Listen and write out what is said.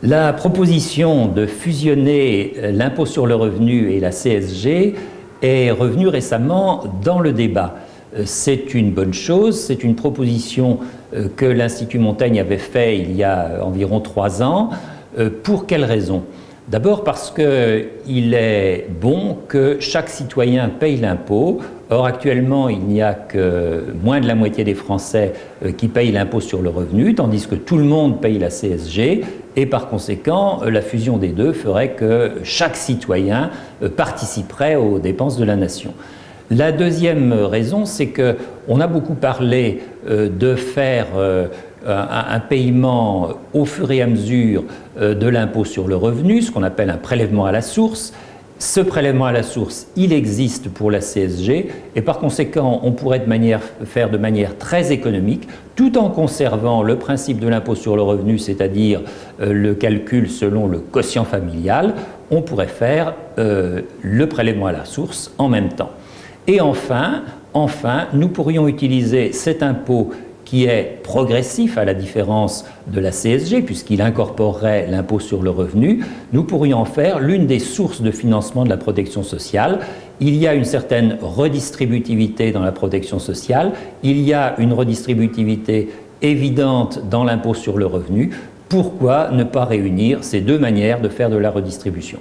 La proposition de fusionner l'impôt sur le revenu et la CSG est revenue récemment dans le débat. C'est une bonne chose, c'est une proposition que l'Institut Montaigne avait faite il y a environ 3 ans. Pour quelles raisons ? D'abord parce qu'il est bon que chaque citoyen paye l'impôt. Or, actuellement, il n'y a que moins de la moitié des Français qui payent l'impôt sur le revenu, tandis que tout le monde paye la CSG. Et par conséquent, la fusion des deux ferait que chaque citoyen participerait aux dépenses de la nation. La deuxième raison, c'est qu'on a beaucoup parlé de faire un paiement au fur et à mesure de l'impôt sur le revenu, ce qu'on appelle un prélèvement à la source. Ce prélèvement à la source, il existe pour la CSG et par conséquent, on pourrait faire de manière très économique, tout en conservant le principe de l'impôt sur le revenu, c'est-à-dire le calcul selon le quotient familial, on pourrait faire le prélèvement à la source en même temps. Et enfin, nous pourrions utiliser cet impôt qui est progressif à la différence de la CSG, puisqu'il incorporerait l'impôt sur le revenu, nous pourrions en faire l'une des sources de financement de la protection sociale. Il y a une certaine redistributivité dans la protection sociale, il y a une redistributivité évidente dans l'impôt sur le revenu. Pourquoi ne pas réunir ces deux manières de faire de la redistribution ?